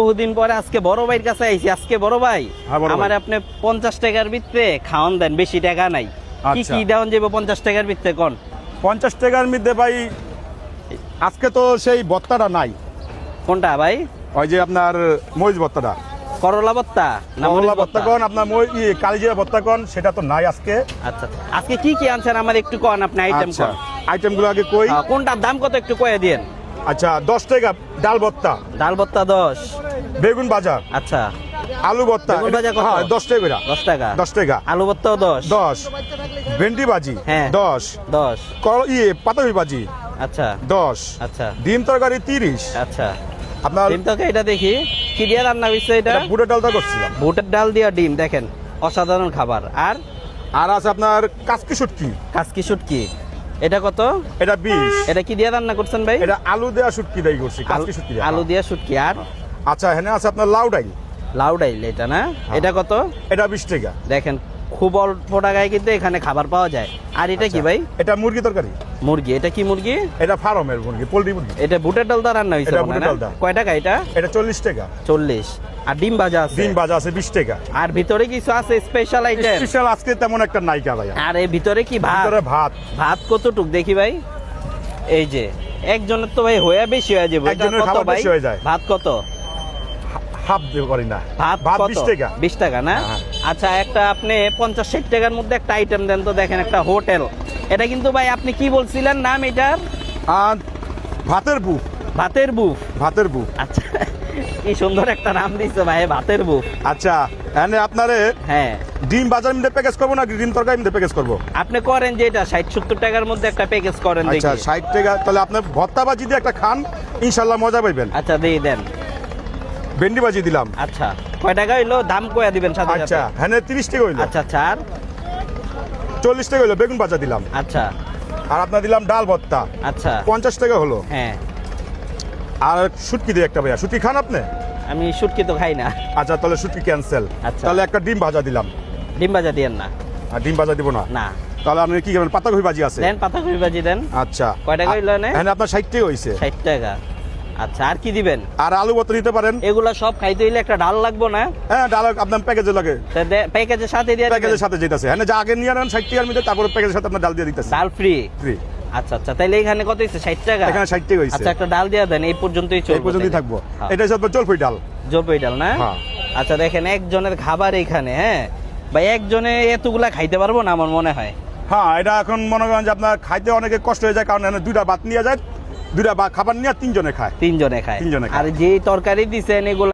বহুদিন পরে আজকে বড় ভাইয়ের কাছে আইছি। আজকে বড় ভাই আমার আপনি 50 টাকার ভিতরে খাওয়ান দেন, বেশি টাকা নাই। কি কি দেওয়ান যাবো 50 টাকার ভিতরে কোন? 50 টাকার মধ্যে ভাই আজকে তো সেই ভর্তাটা নাই। কোনটা ভাই? ওই যে আপনার মরিচ ভর্তাটা, করলা ভর্তা না করলা ভর্তা কোন, আপনার কালিজিরা ভর্তা কোন, সেটা তো নাই আজকে। আচ্ছা, আজকে কি কি আনছেন আমার একটু কোন, আপনি আইটেম আচ্ছা, কোন? আইটেমগুলো আগে কই। কোনটার দাম কত একটু কয়ে দেন। আচ্ছা, 10 টাকা ডাল ভর্তা, ডাল ভর্তা 10, বেগুন ভাজা, আচ্ছা আলু ভর্তা, বেগুন ভাজা কত? 10 টাকা করে। 10 টাকা 10 টাকা। আলু ভর্তাও 10, 10 ভেন্ডি ভাজি, হ্যাঁ 10 10 পাতাকপি ভাজি, আচ্ছা 10 আচ্ছা ডিম তরকারি 30। আচ্ছা, আপনার ডিম তরকারি এটা দেখি কি দিয়ে রান্না হইছে এটা? বুটের ডালটা করছিলাম। বুটের ডাল দিয়া ডিম, দেখেন অসাধারণ খাবার। আর আর আছে আপনার কাচকি শুটকি, কাচকি শুটকি, এটা কত? এটা 20। এটা কি দিয়ে রান্না করছেন ভাই? এটা আলু দেয়া শুটকি দেই করছি, কাচকি শুটকি দেয়া। আলু দিয়া শুটকি। আর আচ্ছা, এখানে আছে আপনার লাউ ডাল, লাউ ডাইল, এটা না? এটা কত? এটা 20 টাকা। দেখেন খুব অল্প টাকায় কিন্তু এখানে খাবার পাওয়া যায়। আর এটা কি ভাই? এটা মুরগি তরকারি, মুরগি। এটা কি মুরগি? এটা ফার্মের মুরগি, পোল্ট্রি মুরগি। এটা বুটের ডাল দিয়ে রান্না হয়েছে এটা মনে হয় বুটের না? ডাল দা। কয় টাকা এটা? এটা 40 টাকা। 40। আর ডিম ভাজা আছে? ডিম ভাজা আছে 20 টাকা। আর ভিতরে কিছু আছে স্পেশাল আইটেম? স্পেশাল আজকে তেমন একটা নাইকা ভাই। আর এই ভিতরে কি ভাত? ভিতরে ভাত। ভাত কতটুক দেখি ভাই? এই যে একজনের তো ভাই হয়ে বেশি হয়ে যাবে। একজনের কত খাবার ভাই? বেশি হয়ে যায়। ভাত কত? হাফ দিয়ে করি না। ভাত ভাত কত? 20 টাকা। 20 টাকা না? হ্যাঁ। আচ্ছা, একটা আপনি 50-60 টাকার মধ্যে একটা আইটেম দেন তো। দেখেন একটা হোটেল, এটা কিন্তু ভাই আপনি কি বলছিলেন নাম এটার? আর ভাতের বুফ। ভাতের বুফ। ভাতের বুফ। আচ্ছা, কি সুন্দর একটা নাম দিচ্ছে ভাই, ভাতের বুফ। আচ্ছা, এখানে আপনারে হ্যাঁ, ডিম ভাজার মধ্যে প্যাকেজ করবো না ডিম তরকারি মধ্যে প্যাকেজ করবো? আপনি করেন যে এটা 60-70 টাকার মধ্যে একটা প্যাকেজ করেন দেখি। আচ্ছা, 60 টাকা। তাহলে আপনার ভর্তা ভাজি দিয়ে একটা খান, ইনশাল্লাহ মজা পাইবেন। আচ্ছা দিয়ে দেন। ভেন্ডি ভাজি দিলাম। আচ্ছা, কয় টাকা হইলো? দাম কয়া দিবেন সাথে আচ্ছা, সাথে। হ্যাঁ 30 টাকা হইলো। আচ্ছা আচ্ছা। আর 40 টাকা হইলো বেগুন ভাজা দিলাম। আচ্ছা আর আপনার দিলাম ডাল ভর্তা, আচ্ছা 50 টাকা হলো। হ্যাঁ, আর শুটকি দিয়ে একটা ভাইয়া, শুটকি খান আপনি? আমি শুটকি তো খাই না। আচ্ছা, তাহলে শুটকি ক্যান্সেল। আচ্ছা। তাহলে একটা ডিম ভাজা দিলাম। ডিম ভাজা দিয়েন না। আর ডিম ভাজা দিব না? না। তাহলে আপনি কি খাবেন? পাতাকপি ভাজি আছে? দেন পাতাকপি ভাজি দেন। আচ্ছা, কয় টাকা হইলো না? এখানে আপনার 60 টাকা হইছে। 60 টাকা। আচ্ছা, আর কি দিবেন? আর আলু ভর্তা দিতে পারেন। এগুলা সব খাইতে হইলে একটা ডাল লাগবো না? হ্যাঁ, ডাল আপনার প্যাকেজে লাগে। প্যাকেজের সাথে দিয়ে দিবেন? প্যাকেজের সাথে যেতেছে, হ্যাঁ যা আগে নিয়ে নেন 60 টাকার মধ্যে, তারপরে প্যাকেজের সাথে আপনার ডাল দিয়ে দিতেছে। ডাল ফ্রি? ফ্রি। আচ্ছা আচ্ছা, তাইলে এখানে কত হইছে? 60 টাকা। এখানে 60 টাকা হইছে। আচ্ছা, একটা ডাল দিয়ে দেন, এই পর্যন্তই চলবে। এই পর্যন্তই থাকবো। হ্যাঁ। এটা হচ্ছে আপনার জলপাই ডাল। জলপাই ডাল না? হ্যাঁ। আচ্ছা, দেখেন একজনের খাবার এখানে, হ্যাঁ ভাই একজনে এতগুলা খাইতে পারবো না আমার মনে হয়। হ্যাঁ, এটা এখন মনে করেন যে আপনার খাইতে অনেকে কষ্ট হয়ে যায়, কারণ এখানে 2টা ভাত নিয়ে যায়, 2টা খাবার নিয়ে 3 জনে খায়। 3 জনে খায়। 3 জনে খায়। আর যে তরকারি দিছেন এগুলো